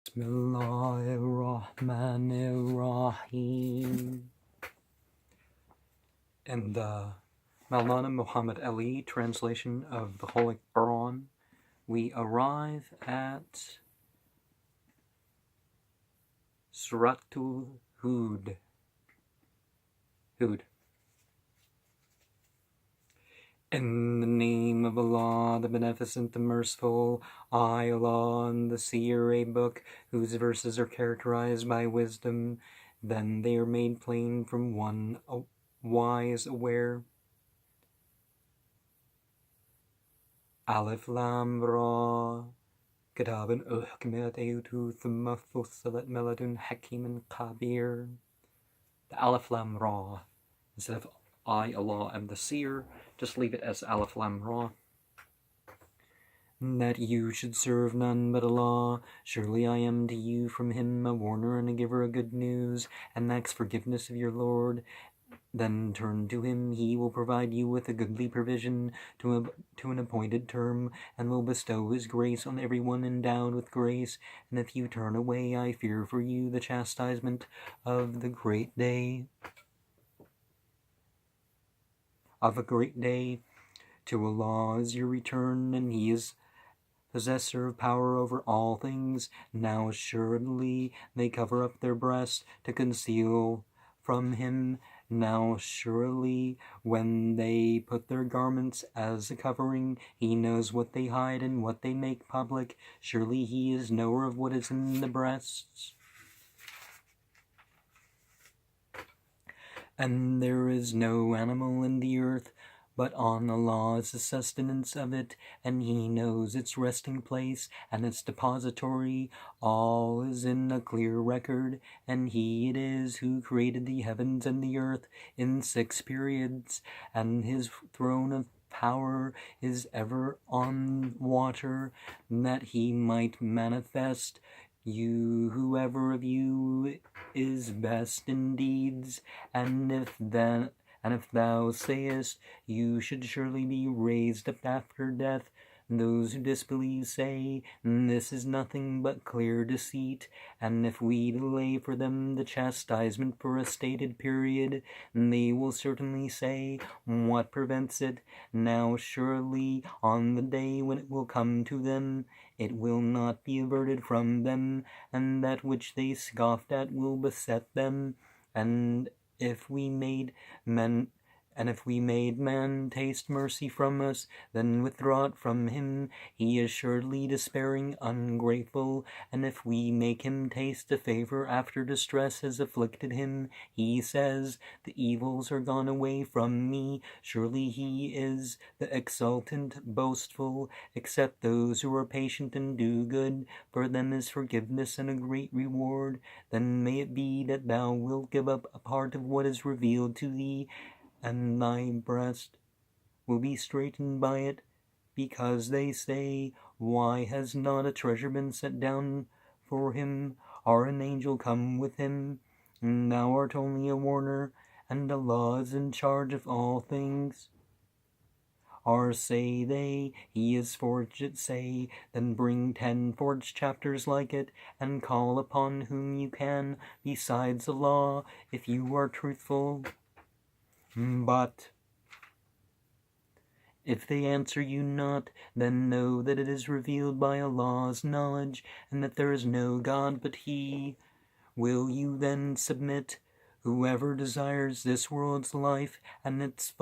Bismillahirrahmanirrahim. In the Maulana Muhammad Ali translation of the Holy Qur'an, we arrive at Suratul Hud. In the name of Allah, the Beneficent, the Merciful, I, Allah, and the Seer, a book whose verses are characterized by wisdom, then they are made plain from one wise aware. Alif Lam Ra, Kitabun Uhkimat Ayutu Thumma Fussilat Miladun Hakiman Kabir. The Alif Lam Ra, instead of I, Allah, am the Seer, just leave it as Alif Lam Ra. That you should serve none but Allah. Surely I am to you from Him a warner and a giver of good news, and ask forgiveness of your Lord. Then turn to Him. He will provide you with a goodly provision to an appointed term, and will bestow His grace on everyone endowed with grace. And if you turn away, I fear for you the chastisement of the great day. To Allah is your return, and He is possessor of power over all things. Now assuredly they cover up their breast to conceal from Him. Now surely when they put their garments as a covering, He knows what they hide and what they make public. Surely He is knower of what is in the breasts. And there is no animal in the earth, but on Allah is the sustenance of it, and He knows its resting place and its depository. All is in a clear record, and He it is who created the heavens and the earth in 6 periods, and His throne of power is ever on water, that He might manifest you, whoever of you is best in deeds, and if thou sayest, you should surely be raised up after death, those who disbelieve say, this is nothing but clear deceit. And if we delay for them the chastisement for a stated period, they will certainly say, what prevents it? Now surely on the day when it will come to them, it will not be averted from them, and that which they scoffed at will beset them. And if we made man taste mercy from us, then withdraw it from him. He is surely despairing, ungrateful. And if we make him taste a favor after distress has afflicted him, he says, the evils are gone away from me. Surely he is the exultant, boastful. Except those who are patient and do good, for them is forgiveness and a great reward. Then may it be that thou wilt give up a part of what is revealed to thee, and thy breast will be straitened by it, because they say, why has not a treasure been set down for him, or an angel come with him? And thou art only a warner, and Allah is in charge of all things. Or say they, he is forged it, say, then bring 10 forged chapters like it, and call upon whom you can, besides Allah, if you are truthful. But if they answer you not, then know that it is revealed by Allah's knowledge, and that there is no God but He. Will you then submit? Whoever desires this world's life and its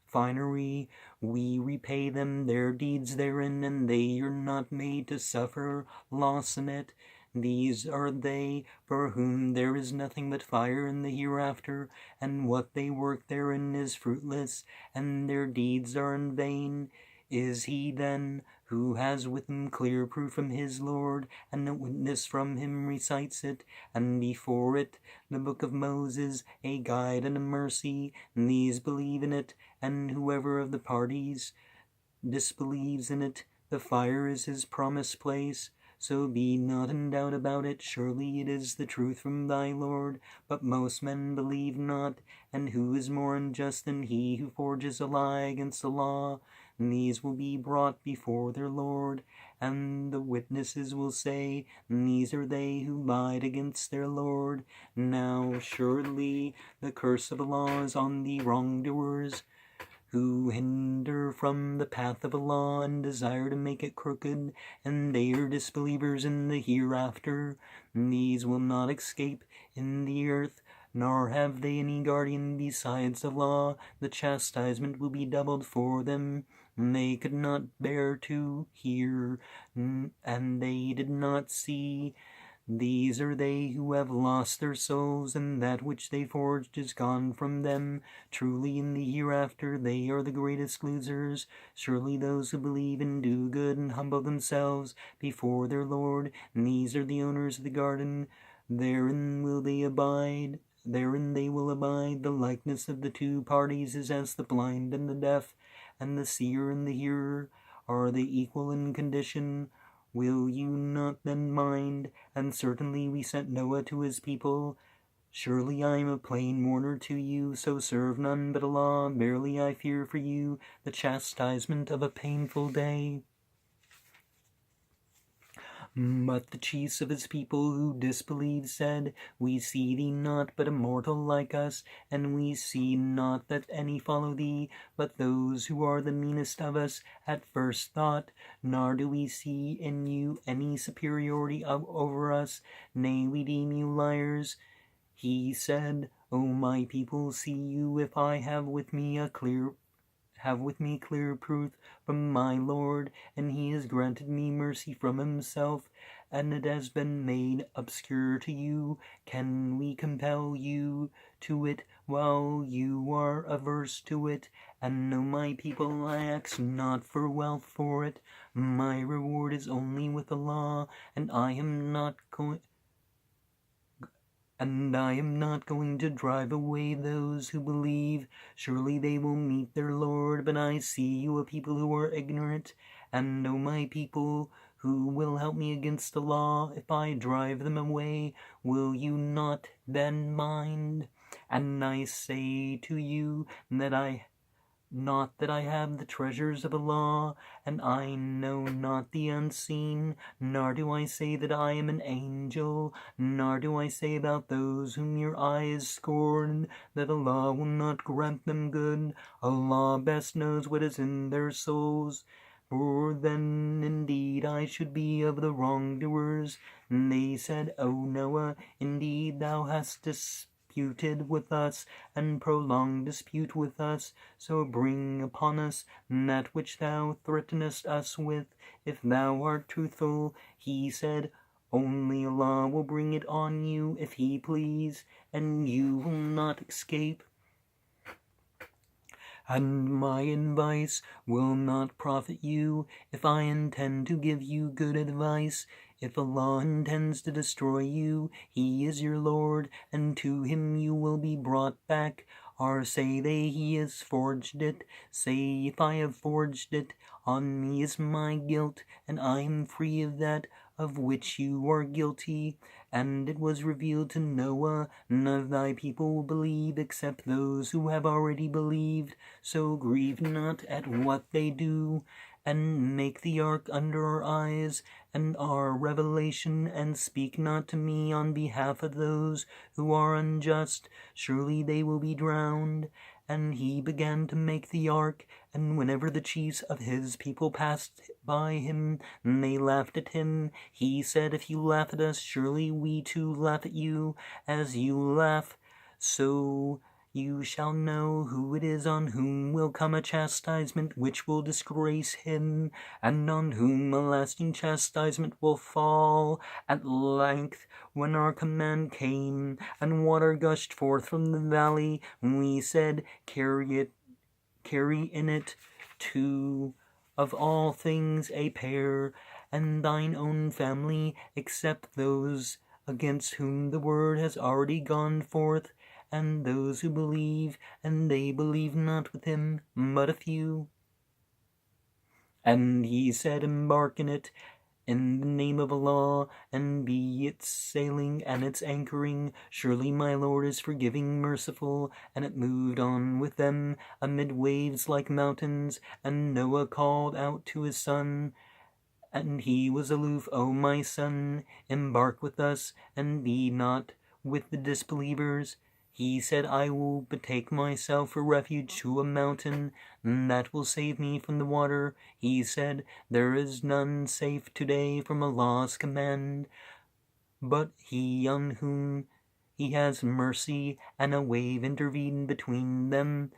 finery, we repay them their deeds therein, and they are not made to suffer loss in it. These are they for whom there is nothing but fire in the hereafter, and what they work therein is fruitless, and their deeds are in vain. Is he then, who has with him clear proof from his Lord, and a witness from him recites it, and before it the book of Moses, a guide and a mercy, and these believe in it, and whoever of the parties disbelieves in it, the fire is his promised place. So be not in doubt about it, surely it is the truth from thy Lord. But most men believe not, and who is more unjust than he who forges a lie against the law? And these will be brought before their Lord, and the witnesses will say, these are they who lied against their Lord. Now surely the curse of Allah is on the wrongdoers, who hinder from the path of Allah and desire to make it crooked, and they are disbelievers in the hereafter. These will not escape in the earth, nor have they any guardian besides Allah. The chastisement will be doubled for them. They could not bear to hear, and they did not see. These are they who have lost their souls, and that which they forged is gone from them. Truly in the hereafter they are the greatest losers. Surely those who believe and do good and humble themselves before their Lord, these are the owners of the garden. Therein they will abide. The likeness of the two parties is as the blind and the deaf, and the seer and the hearer. Are they equal in condition? Will you not then mind? And certainly we sent Noah to his people. Surely I am a plain mourner to you, so serve none but Allah. Verily I fear for you the chastisement of a painful day. But the chiefs of his people who disbelieved said, we see thee not but a mortal like us, and we see not that any follow thee, but those who are the meanest of us at first thought, nor do we see in you any superiority over us, nay, we deem you liars. He said, O my people, see you if I have with me clear proof from my Lord, and he has granted me mercy from himself, and it has been made obscure to you. Can we compel you to it while you are averse to it? And know, my people, I ask not for wealth for it. My reward is only with Allah, and I am not going to drive away those who believe. Surely they will meet their Lord, but I see you a people who are ignorant. And know, my people, who will help me against Allah if I drive them away? Will you not then mind? And I say to you that I have the treasures of Allah, and I know not the unseen, nor do I say that I am an angel, nor do I say about those whom your eyes scorn that Allah will not grant them good. Allah best knows what is in their souls. For then indeed I should be of the wrongdoers. And they said, O Noah, indeed thou hast disputed with us, and prolonged dispute with us, so bring upon us that which thou threatenest us with, if thou art truthful. He said, only Allah will bring it on you if he please, and you will not escape. And my advice will not profit you if I intend to give you good advice. If Allah intends to destroy you, he is your Lord, and to him you will be brought back. Or say they, he has forged it. Say, if I have forged it, on me is my guilt, and I am free of that of which you are guilty. And it was revealed to Noah, none of thy people will believe except those who have already believed. So grieve not at what they do, and make the ark under our eyes and our revelation, and speak not to me on behalf of those who are unjust. Surely they will be drowned. And he began to make the ark, and whenever the chiefs of his people passed by him, they laughed at him. He said, if you laugh at us, surely we too laugh at you. As you laugh, so you shall know who it is on whom will come a chastisement which will disgrace him, and on whom a lasting chastisement will fall. At length, when our command came, and water gushed forth from the valley, we said, carry in it two of all things a pair, and thine own family, except those against whom the word has already gone forth, and those who believe, and they believe not with him, but a few. And he said, embark in it, in the name of Allah, and be its sailing and its anchoring. Surely my Lord is forgiving, merciful. And it moved on with them amid waves like mountains. And Noah called out to his son, And he was aloof. O my son, embark with us, and be not with the disbelievers. He said, I will betake myself for refuge to a mountain that will save me from the water. He said, there is none safe today from Allah's command, but he on whom he has mercy. And a wave intervened between them,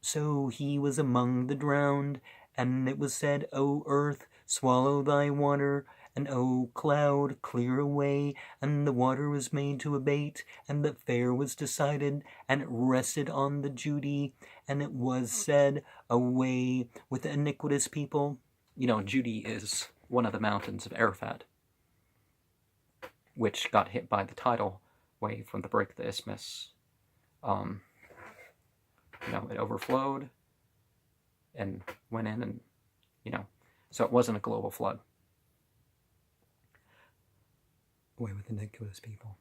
so he was among the drowned. And it was said, O earth, swallow thy water, and O cloud, clear away. And the water was made to abate, and the fair was decided, and it rested on the Judy. And it was said, away with the iniquitous people. You know, Judy is one of the mountains of Arafat, which got hit by the tidal wave from the break of the isthmus. It overflowed and went in, and, so it wasn't a global flood. Away with the iniquitous people.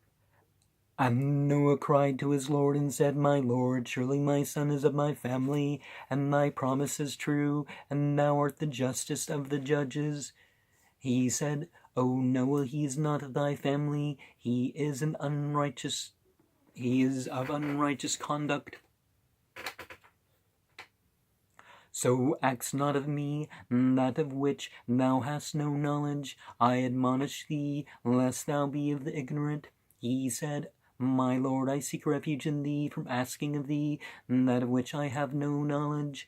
And Noah cried to his Lord and said, my Lord, surely my son is of my family, and thy promise is true, and thou art the justest of the judges. He said, O Noah, he is not of thy family, he is of unrighteous conduct. So ask not of me that of which thou hast no knowledge. I admonish thee, lest thou be of the ignorant. He said, my Lord, I seek refuge in thee from asking of thee that of which I have no knowledge.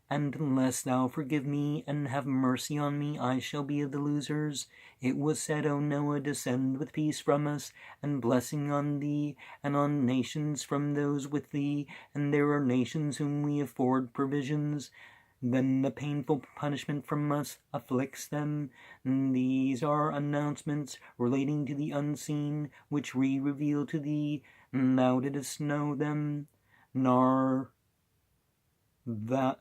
And unless thou forgive me and have mercy on me, I shall be of the losers. It was said, O Noah, descend with peace from us, and blessing on thee, and on nations from those with thee. And there are nations whom we afford provisions. Then the painful punishment from us afflicts them. These are announcements relating to the unseen, which we reveal to thee. Thou didst know them, nor thou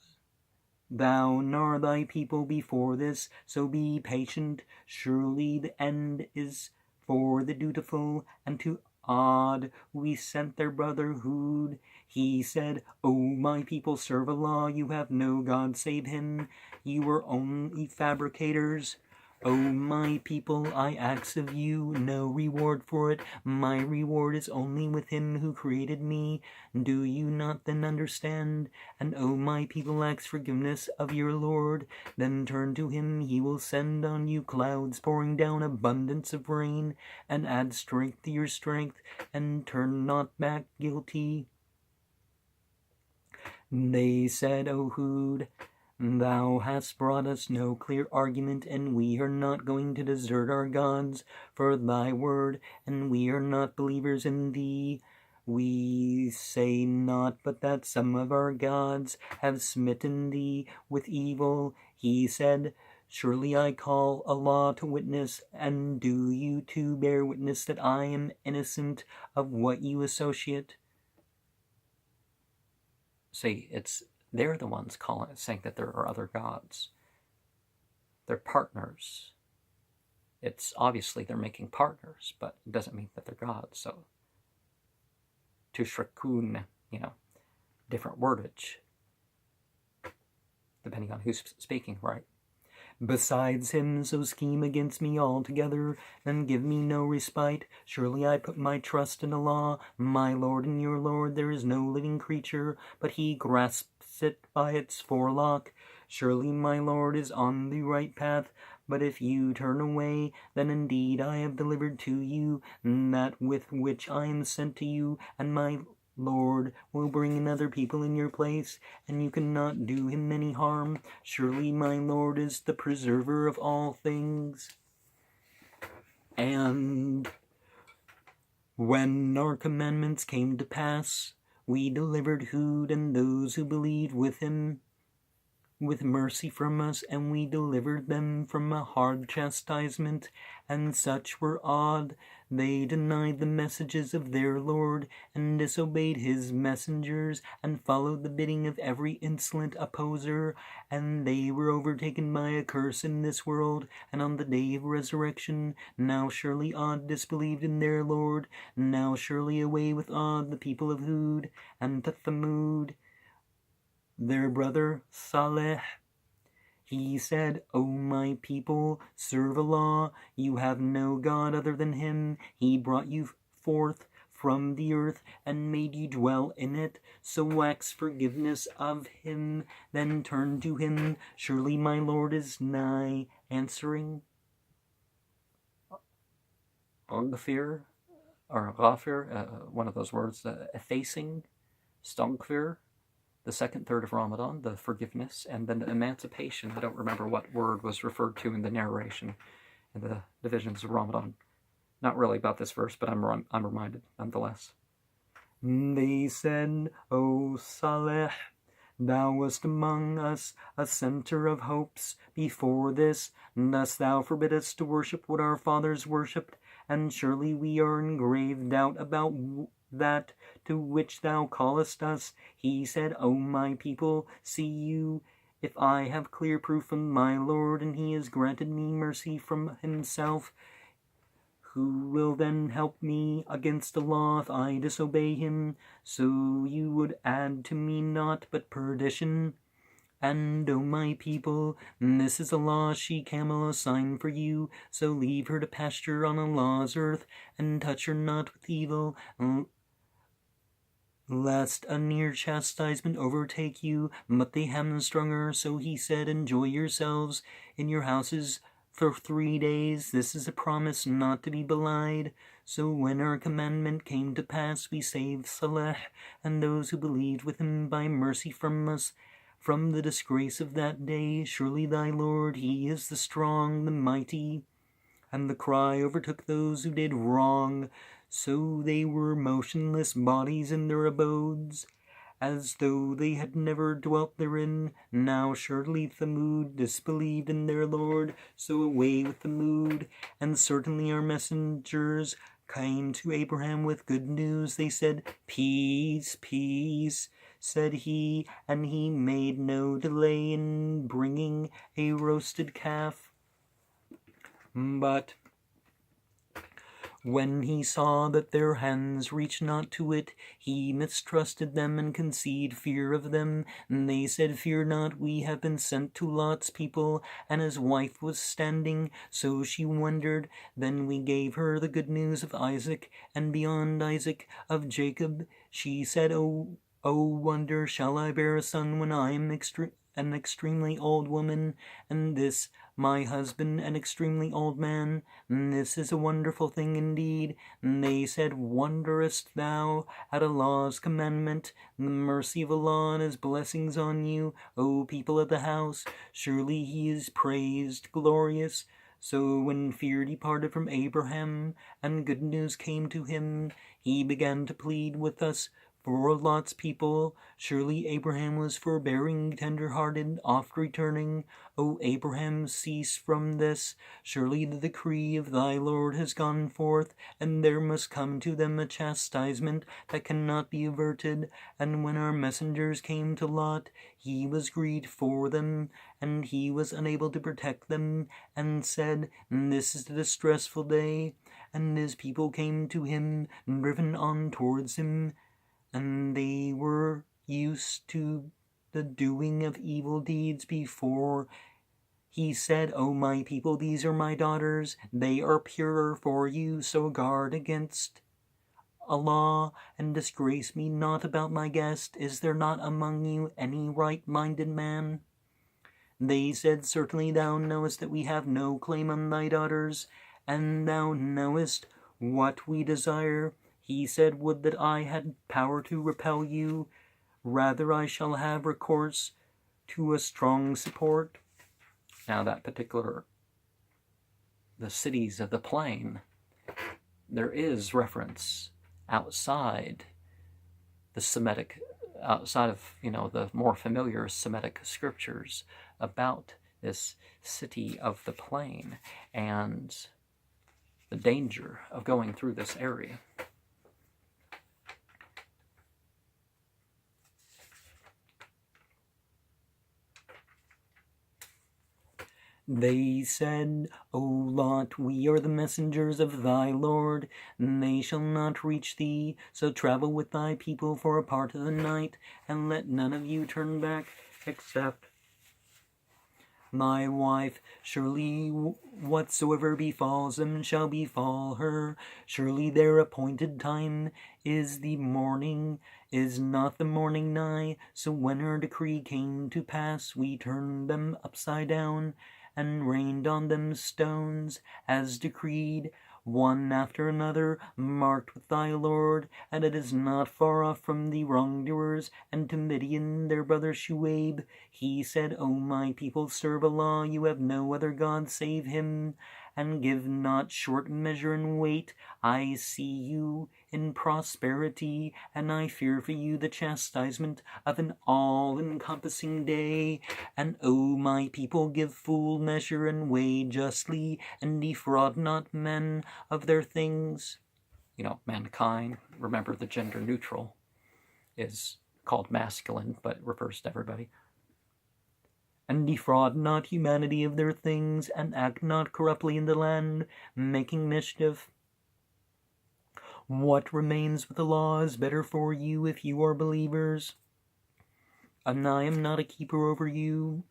nor thy people before this, so be patient. Surely the end is for the dutiful. And to Ad we sent their brother Hud. He said, O my people, serve Allah, you have no God save him, you are only fabricators. O my people, I ask of you no reward for it. My reward is only with him who created me. Do you not then understand? And O my people, ask forgiveness of your Lord. Then turn to him. He will send on you clouds, pouring down abundance of rain, and add strength to your strength, and turn not back guilty. They said, O Hud, thou hast brought us no clear argument, and we are not going to desert our gods for thy word, and we are not believers in thee. We say not but that some of our gods have smitten thee with evil. He said, surely I call Allah to witness, and do you too bear witness that I am innocent of what you associate. See, they're the ones saying that there are other gods. They're partners. It's obviously they're making partners, but it doesn't mean that they're gods. So, tushrikun, different wordage, depending on who's speaking, right? Besides him, so scheme against me altogether, then give me no respite. Surely I put my trust in Allah, my Lord and your Lord. There is no living creature, but he grasps it by its forelock. Surely my Lord is on the right path, but if you turn away, then indeed I have delivered to you that with which I am sent to you, and my Lord will bring another people in your place, and you cannot do him any harm. Surely my Lord is the preserver of all things. And when our commandments came to pass, we delivered Hud and those who believed with him with mercy from us, and we delivered them from a hard chastisement. And such were odd. They denied the messages of their Lord, and disobeyed his messengers, and followed the bidding of every insolent opposer. And they were overtaken by a curse in this world, and on the day of resurrection. Now surely Ad disbelieved in their Lord. Now surely away with Ad, the people of Hud, and to Thamud, their brother Saleh. He said, O my people, serve Allah. You have no God other than Him. He brought you forth from the earth and made you dwell in it. So ask forgiveness of Him, then turn to Him. Surely my Lord is nigh, answering. Ghafir, or Ghafir, one of those words, effacing, Staghfir, the second third of Ramadan, the forgiveness, and then the emancipation. I don't remember what word was referred to in the narration in the divisions of Ramadan. Not really about this verse, but I'm reminded nonetheless. They said, O Saleh, thou wast among us a center of hopes before this. Dost thou forbid us to worship what our fathers worshipped? And surely we are in grave doubt about that to which thou callest us. He said, O my people, see you, if I have clear proof from my Lord, and He has granted me mercy from Himself, who will then help me against Allah if I disobey Him? So you would add to me naught but perdition. And, O my people, this is Allah's she-camel, a sign for you, so leave her to pasture on Allah's earth, and touch her not with evil, lest a near chastisement overtake you. But they hamstrung her, so He said, enjoy yourselves in your houses for 3 days. This is a promise not to be belied. So when our commandment came to pass, we saved Saleh and those who believed with him by mercy from us, from the disgrace of that day. Surely thy Lord, He is the strong, the mighty. And the cry overtook those who did wrong, so they were motionless bodies in their abodes, as though they had never dwelt therein. Now surely Thamud disbelieved in their Lord, so away with Thamud. And certainly our messengers came to Abraham with good news. They said, peace, peace, said he, and he made no delay in bringing a roasted calf. But when he saw that their hands reached not to it, he mistrusted them and conceived fear of them. And they said, fear not, we have been sent to Lot's people. And his wife was standing, so she wondered. Then we gave her the good news of Isaac, and beyond Isaac, of Jacob. She said, O wonder, shall I bear a son when I am an extremely old woman, and this my husband an extremely old man? This is a wonderful thing indeed. And they said, wonderest thou at Allah's commandment? The mercy of Allah and His blessings on you, O people of the house. Surely He is praised, glorious. So when fear departed from Abraham, and good news came to him, he began to plead with us for Lot's people. Surely Abraham was forbearing, tender-hearted, oft returning. O Abraham, cease from this. Surely the decree of thy Lord has gone forth, and there must come to them a chastisement that cannot be averted. And when our messengers came to Lot, he was grieved for them, and he was unable to protect them, and said, this is a distressful day. And his people came to him, driven on towards him, and they were used to the doing of evil deeds before. He said, O my people, these are my daughters. They are purer for you, so guard against Allah, and disgrace me not about my guest. Is there not among you any right-minded man? They said, certainly thou knowest that we have no claim on thy daughters, and thou knowest what we desire. He said, would that I had power to repel you. Rather I shall have recourse to a strong support. Now that particular, the cities of the plain, there is reference outside the Semitic, outside of, the more familiar Semitic scriptures about this city of the plain and the danger of going through this area. They said, O Lot, we are the messengers of thy Lord, and they shall not reach thee, so travel with thy people for a part of the night, and let none of you turn back, except thy wife. Surely whatsoever befalls them shall befall her. Surely their appointed time is the morning. Is not the morning nigh? So when our decree came to pass, we turned them upside down, and rained on them stones, as decreed, one after another, marked with thy Lord. And it is not far off from the wrongdoers. And to Midian their brother Shuaib he said, O my people, serve Allah, you have no other God save him, and give not short measure and weight. I see you in prosperity, and I fear for you the chastisement of an all-encompassing day. And O my people, give full measure and weigh justly, and defraud not men of their things. Mankind, remember the gender neutral is called masculine, but refers to everybody. And defraud not humanity of their things, and act not corruptly in the land, making mischief. What remains with the law is better for you if you are believers. And I am not a keeper over you.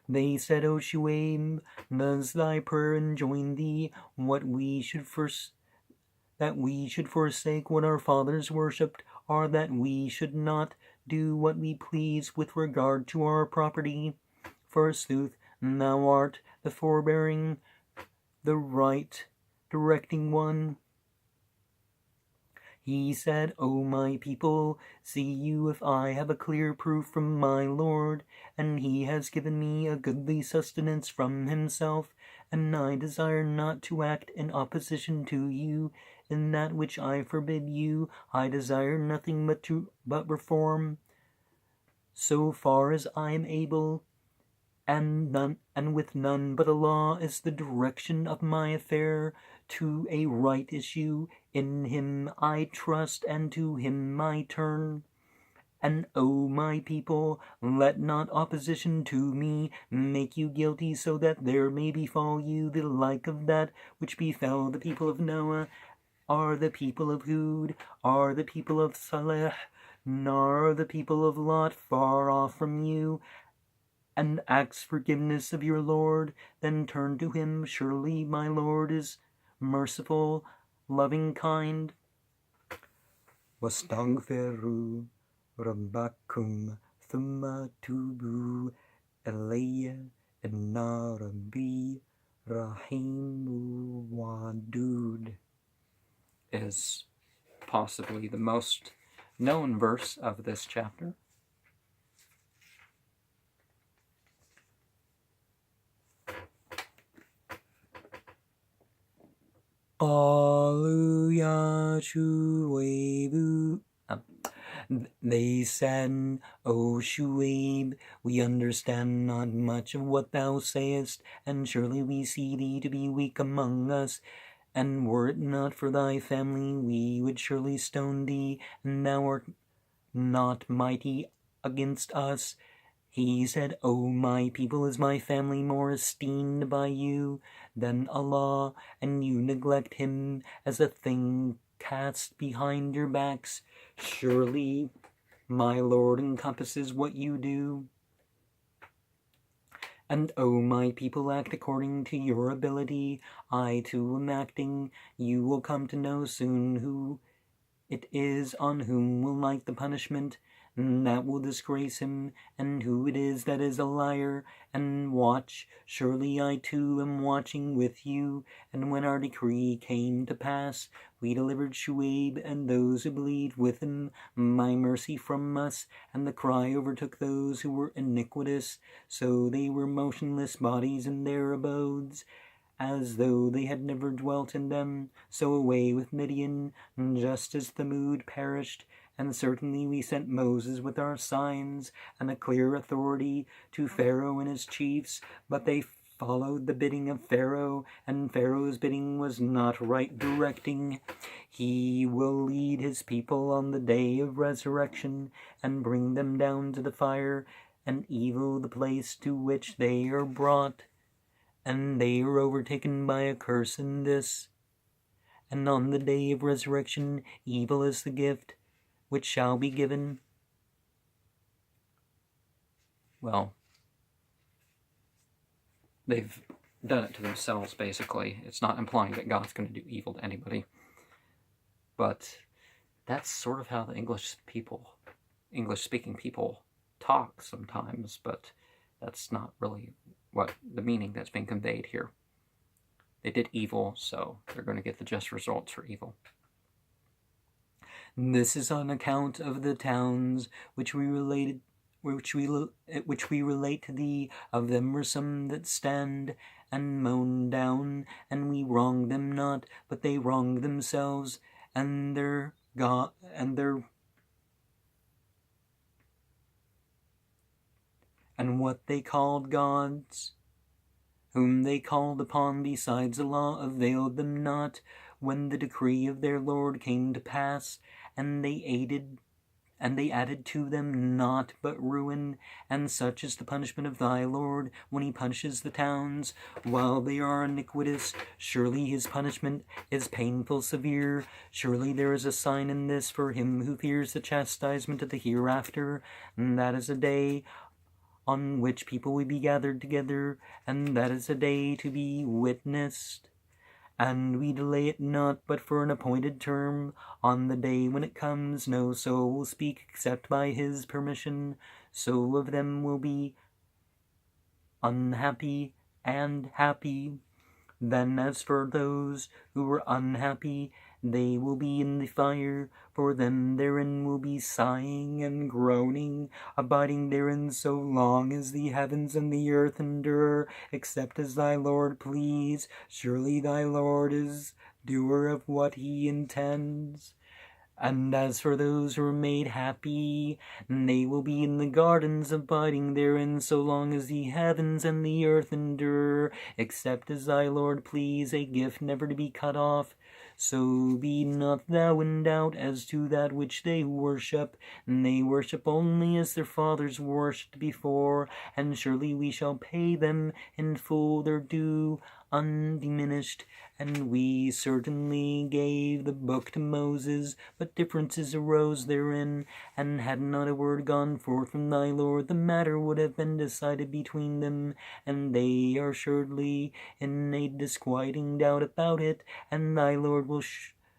They said, O Shuaib, does thy prayer enjoin thee that we should forsake what our fathers worshipped, or that we should not do what we please with regard to our property? Forsooth, thou art the forbearing, the right directing one. He said, O my people, see you if I have a clear proof from my Lord, and he has given me a goodly sustenance from himself, and I desire not to act in opposition to you. In that which I forbid you, I desire nothing but reform, so far as I am able, and with none but Allah is the direction of my affair, to a right issue. In him I trust, and to him I turn. And O my people, let not opposition to me make you guilty, so that there may befall you the like of that which befell the people of Noah, or the people of Hud, or the people of Saleh, nor the people of Lot, far off from you. And ask forgiveness of your Lord, then turn to him. Surely my Lord is merciful, loving, kind. Wastaghfiru rabbakum thumma tubu ilayya inna rabbi rahimu wadud is possibly the most known verse of this chapter. Qalu ya Shu'ayb. They said, O Shu'ayb, we understand not much of what thou sayest, and surely we see thee to be weak among us. And were it not for thy family, we would surely stone thee, and thou art not mighty against us. He said, O my people, is my family more esteemed by you than Allah, and you neglect him as a thing cast behind your backs? Surely my Lord encompasses what you do. And O my people, act according to your ability. I too am acting. You will come to know soon who it is on whom will light the punishment, and that will disgrace him, and who it is that is a liar. And watch, surely I too am watching with you. And when our decree came to pass, we delivered Shu'ayb and those who believed with him by mercy from us, and the cry overtook those who were iniquitous, so they were motionless bodies in their abodes, as though they had never dwelt in them. So away with Midian, just as Thamud perished. And certainly we sent Moses with our signs and a clear authority to Pharaoh and his chiefs, but they followed the bidding of Pharaoh, and Pharaoh's bidding was not right directing. He will lead his people on the day of resurrection, and bring them down to the fire, and evil the place to which they are brought. And they are overtaken by a curse in this. And on the day of resurrection, evil is the gift which shall be given. Well, they've done it to themselves, basically. It's not implying that God's going to do evil to anybody. But that's sort of how the English-speaking people talk sometimes, but that's not really what the meaning that's being conveyed here. They did evil, so they're going to get the just results for evil. This is on account of the towns which we relate to thee. Of them were some that stand and moan down, and we wronged them not, but they wronged themselves, and their God and what they called gods, whom they called upon besides Allah, availed them not, when the decree of their Lord came to pass, and they added to them naught but ruin. And such is the punishment of thy Lord when he punishes the towns while they are iniquitous. Surely his punishment is painful, severe. Surely there is a sign in this for him who fears the chastisement of the hereafter, and that is a day on which people will be gathered together, and that is a day to be witnessed. And we delay it not, but for an appointed term. On the day when it comes, no soul will speak except by his permission. So of them will be unhappy and happy. Then as for those who were unhappy, they will be in the fire. For them therein will be sighing and groaning, abiding therein so long as the heavens and the earth endure, except as thy Lord please. Surely thy Lord is doer of what he intends. And as for those who are made happy, they will be in the gardens, abiding therein so long as the heavens and the earth endure, except as thy Lord please, a gift never to be cut off. So be not thou in doubt as to that which they worship. They worship only as their fathers worshipped before, and surely we shall pay them in full their due, undiminished. And we certainly gave the book to Moses, but differences arose therein, and had not a word gone forth from thy Lord, the matter would have been decided between them, and they are surely in a disquieting doubt about it, and thy Lord will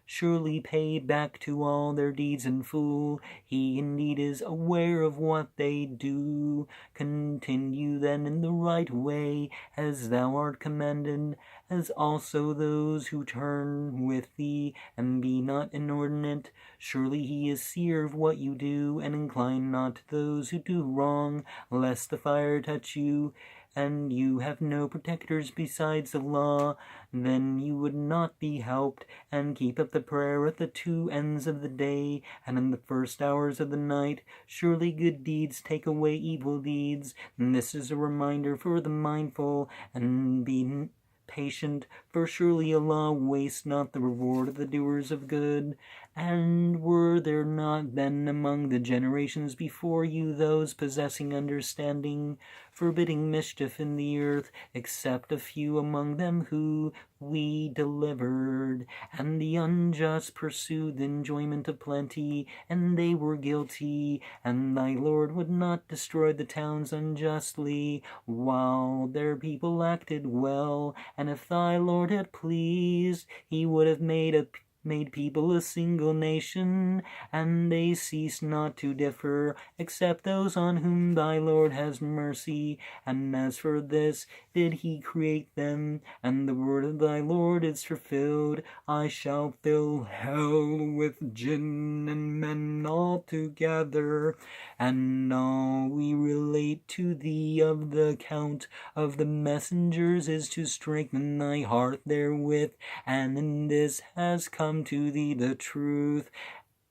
surely pay back to all their deeds in full. He indeed is aware of what they do. Continue then in the right way, as thou art commanded, as also those who turn with thee, and be not inordinate. Surely he is seer of what you do, and incline not to those who do wrong, lest the fire touch you, and you have no protectors besides Allah. Then you would not be helped, and keep up the prayer at the two ends of the day, and in the first hours of the night. Surely good deeds take away evil deeds, and this is a reminder for the mindful, and be patient, for surely Allah wastes not the reward of the doers of good. And were there not then among the generations before you those possessing understanding, forbidding mischief in the earth, except a few among them who we delivered? And the unjust pursued the enjoyment of plenty, and they were guilty. And thy Lord would not destroy the towns unjustly, while their people acted well. And if thy Lord had pleased, he would have made people a single nation, and they cease not to differ, except those on whom thy Lord has mercy. And as for this, did he create them, and the word of thy Lord is fulfilled. I shall fill hell with jinn and men altogether, and all we relate to thee of the account of the messengers is to strengthen thy heart therewith, and in this has come to thee the truth,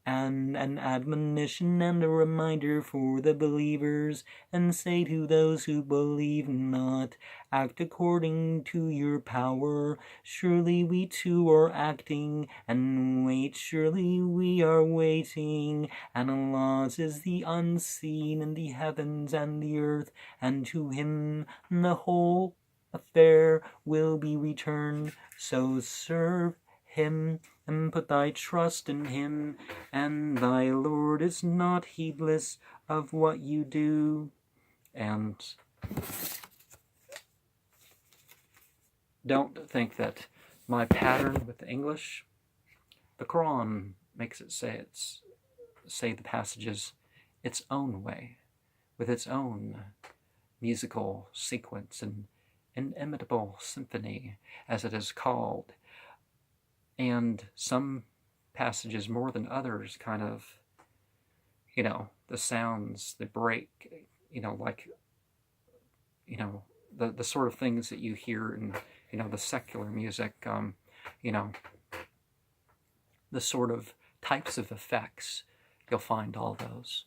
and an admonition and a reminder for the believers. And say to those who believe not, act according to your power. Surely we too are acting, and wait, surely we are waiting. And Allah's is the unseen in the heavens and the earth, and to him the whole affair will be returned. So serve him and put thy trust in him, and thy Lord is not heedless of what you do. And don't think that my pattern with the English, the Quran makes it say the passages its own way, with its own musical sequence and inimitable symphony, as it is called. And some passages more than others kind of, the sounds, they break, like, the sort of things that you hear in, the secular music, the sort of types of effects, you'll find all those.